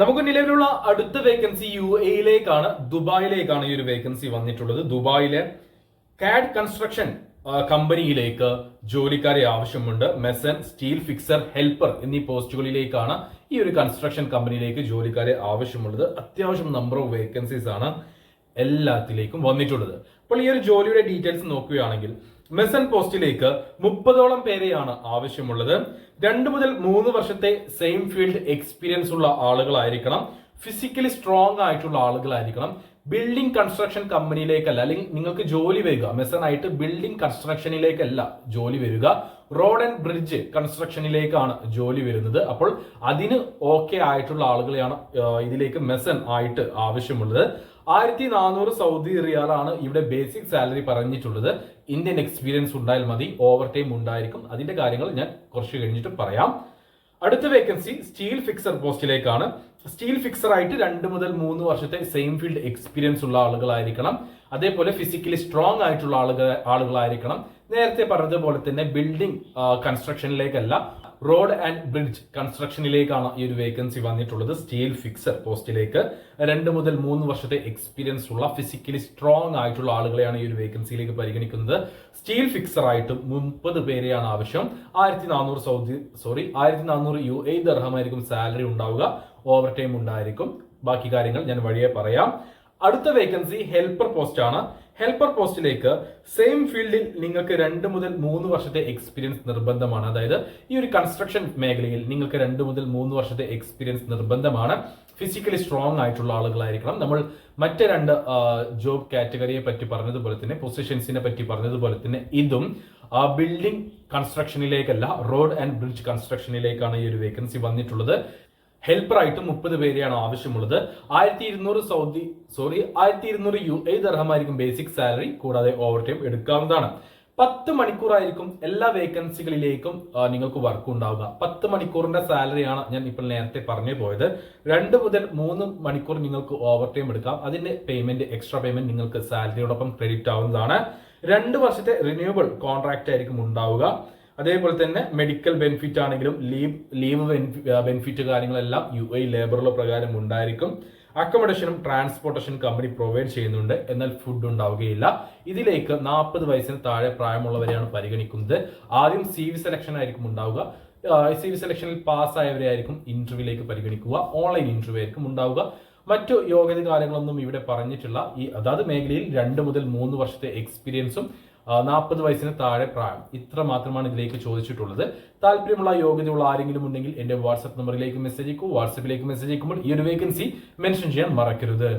നമുക്ക് നിലവിലുള്ള അടുത്ത വേക്കൻസി UAE-യിലേക്കാണ്, ദുബായിലേക്കാണ് ഈ ഒരു വേക്കൻസി വന്നിട്ടുള്ളത്. ദുബായിലെ കാഡ് കൺസ്ട്രക്ഷൻ കമ്പനിയിലേക്ക് ജോലിക്കാരെ ആവശ്യമുണ്ട്. മെസൻ, സ്റ്റീൽ ഫിക്സർ, ഹെൽപ്പർ എന്നീ പോസ്റ്റുകളിലേക്കാണ് ഈ ഒരു കൺസ്ട്രക്ഷൻ കമ്പനിയിലേക്ക് ജോലിക്കാരെ ആവശ്യമുള്ളത്. അത്യാവശ്യം നമ്പർ ഓഫ് വേക്കൻസീസ് ആണ് എല്ലാത്തിലേക്കും വന്നിട്ടുള്ളത്. അപ്പോൾ ഈ ഒരു ജോലിയുടെ ഡീറ്റെയിൽസ് നോക്കുകയാണെങ്കിൽ മെസൻ പോസ്റ്റിലേക്ക് 30ഓളം പേരെയാണ് ആവശ്യമുള്ളത്. 2 മുതൽ 3 വർഷത്തെ സെയിം ഫീൽഡ് എക്സ്പീരിയൻസ് ഉള്ള ആളുകളായിരിക്കണം. ഫിസിക്കലി സ്ട്രോങ് ആയിട്ടുള്ള ആളുകളായിരിക്കണം. ബിൽഡിംഗ് കൺസ്ട്രക്ഷൻ കമ്പനിയിലേക്കല്ല, അല്ലെങ്കിൽ നിങ്ങൾക്ക് ജോലി വരിക മെസൺ ആയിട്ട് ബിൽഡിംഗ് കൺസ്ട്രക്ഷനിലേക്കല്ല ജോലി വരിക, റോഡ് ആൻഡ് ബ്രിഡ്ജ് കൺസ്ട്രക്ഷനിലേക്കാണ് ജോലി വരുന്നത്. അപ്പോൾ അതിന് ഓക്കെ ആയിട്ടുള്ള ആളുകളെയാണ് ഇതിലേക്ക് മെസൺ ആയിട്ട് ആവശ്യമുള്ളത്. 1400 സൗദി റിയാലാണ് ഇവിടെ ബേസിക് സാലറി പറഞ്ഞിട്ടുള്ളത്. ഇന്ത്യൻ എക്സ്പീരിയൻസ് ഉണ്ടായാൽ മതി, ഓവർ ടൈം ഉണ്ടായിരിക്കും. അതിന്റെ കാര്യങ്ങൾ ഞാൻ കുറച്ച് കഴിഞ്ഞിട്ട് പറയാം. അടുത്ത വേക്കൻസി സ്റ്റീൽ ഫിക്സർ പോസ്റ്റിലേക്കാണ്. സ്റ്റീൽ ഫിക്സർ ആയിട്ട് 2 മുതൽ 3 വർഷത്തെ സെയിം ഫീൽഡ് എക്സ്പീരിയൻസ് ഉള്ള ആളുകളായിരിക്കണം. അതേപോലെ ഫിസിക്കലി സ്ട്രോങ് ആയിട്ടുള്ള ആളുകളായിരിക്കണം. നേരത്തെ പറഞ്ഞതുപോലെ തന്നെ ബിൽഡിംഗ് കൺസ്ട്രക്ഷനിലേക്കല്ല, റോഡ് ആൻഡ് ബ്രിഡ്ജ് കൺസ്ട്രക്ഷനിലേക്കാണ് ഈ ഒരു വേക്കൻസി വന്നിട്ടുള്ളത്. സ്റ്റീൽ ഫിക്സർ പോസ്റ്റിലേക്ക് 2 മുതൽ 3 വർഷത്തെ എക്സ്പീരിയൻസ് ഉള്ള ഫിസിക്കലി സ്ട്രോങ് ആയിട്ടുള്ള ആളുകളെയാണ് ഈ ഒരു വേക്കൻസിയിലേക്ക് പരിഗണിക്കുന്നത്. സ്റ്റീൽ ഫിക്സർ ആയിട്ട് 30 പേരെയാണ് ആവശ്യം. 1400 UAE ദിർഹമായിരിക്കും സാലറി ഉണ്ടാവുക, ഓവർ ടൈം ഉണ്ടായിരിക്കും. ബാക്കി കാര്യങ്ങൾ ഞാൻ വഴിയെ പറയാം. അടുത്ത വേക്കൻസി ഹെൽപ്പർ പോസ്റ്റ് ആണ്. ഹെൽപ്പർ പോസ്റ്റിലേക്ക് സെയിം ഫീൽഡിൽ നിങ്ങൾക്ക് 2 മുതൽ 3 വർഷത്തെ എക്സ്പീരിയൻസ് നിർബന്ധമാണ്. അതായത് ഈ ഒരു കൺസ്ട്രക്ഷൻ മേഖലയിൽ നിങ്ങൾക്ക് 2 മുതൽ 3 വർഷത്തെ എക്സ്പീരിയൻസ് നിർബന്ധമാണ്. ഫിസിക്കലി സ്ട്രോങ് ആയിട്ടുള്ള ആളുകളായിരിക്കണം. നമ്മൾ മറ്റ് 2 ജോബ് കാറ്റഗറിയെ പറ്റി പറഞ്ഞതുപോലെ തന്നെ, പൊസിഷൻസിനെ പറ്റി പറഞ്ഞതുപോലെ തന്നെ ഇതും ബിൽഡിംഗ് കൺസ്ട്രക്ഷനിലേക്കല്ല, റോഡ് ആൻഡ് ബ്രിഡ്ജ് കൺസ്ട്രക്ഷനിലേക്കാണ് ഈ ഒരു വേക്കൻസി വന്നിട്ടുള്ളത്. ഹെൽപ്പർ ആയിട്ട് 30 പേരെയാണ് ആവശ്യമുള്ളത്. 1200 UAE ദിർഹമായിരിക്കും ബേസിക് സാലറി. കൂടാതെ ഓവർ ടൈം എടുക്കാവുന്നതാണ്. 10 മണിക്കൂറായിരിക്കും എല്ലാ വേക്കൻസികളിലേക്കും നിങ്ങൾക്ക് വർക്ക് ഉണ്ടാവുക. 10 മണിക്കൂറിന്റെ സാലറിയാണ് ഞാൻ ഇപ്പോൾ നേരത്തെ പറഞ്ഞു പോയത്. 2 മുതൽ 3 മണിക്കൂർ നിങ്ങൾക്ക് ഓവർ ടൈം എടുക്കാം. അതിന്റെ പേയ്മെന്റ്, എക്സ്ട്രാ പേയ്മെന്റ് നിങ്ങൾക്ക് സാലറിയോടൊപ്പം ക്രെഡിറ്റ് ആവുന്നതാണ്. 2 വർഷത്തെ റിന്യൂവബിൾ കോൺട്രാക്ട് ആയിരിക്കും ഉണ്ടാവുക. അതേപോലെ തന്നെ മെഡിക്കൽ ബെനിഫിറ്റ് ആണെങ്കിലും ലീവ് ബെനിഫിറ്റ് കാര്യങ്ങളെല്ലാം UAE ലേബർ ലോ പ്രകാരം ഉണ്ടായിരിക്കും. അക്കോമഡേഷനും ട്രാൻസ്പോർട്ടേഷൻ കമ്പനി പ്രൊവൈഡ് ചെയ്യുന്നുണ്ട്. എന്നാൽ ഫുഡ് ഉണ്ടാവുകയില്ല. ഇതിലേക്ക് 40 വയസ്സിന് താഴെ പ്രായമുള്ളവരെയാണ് പരിഗണിക്കുന്നത്. ആദ്യം CV സെലക്ഷൻ ആയിരിക്കും ഉണ്ടാവുക. CV സെലക്ഷനിൽ പാസ്സായവരെ ആയിരിക്കും ഇന്റർവ്യൂയിലേക്ക് പരിഗണിക്കുക. ഓൺലൈൻ ഇന്റർവ്യൂ ആയിരിക്കും ഉണ്ടാവുക. മറ്റു യോഗ്യത കാര്യങ്ങളൊന്നും ഇവിടെ പറഞ്ഞിട്ടില്ല. അതാത് മേഖലയിൽ 2 മുതൽ 3 വർഷത്തെ എക്സ്പീരിയൻസും 40 വയസ്സിന് താഴെ പ്രായം, ഇത്ര മാത്രമാണ് ഇതിലേക്ക് ചോദിച്ചിട്ടുള്ളത്. താല്പര്യമുള്ള യോഗ്യതയുള്ള ആരെങ്കിലും ഉണ്ടെങ്കിൽ എന്റെ വാട്സ്ആപ്പ് നമ്പറിലേക്ക് മെസ്സേജ് അയക്കൂ. വാട്സ്ആപ്പിലേക്ക് മെസ്സേജ് അയക്കുമ്പോൾ ഈ ഒരു വേക്കൻസി മെൻഷൻ ചെയ്യാൻ മറക്കരുത്.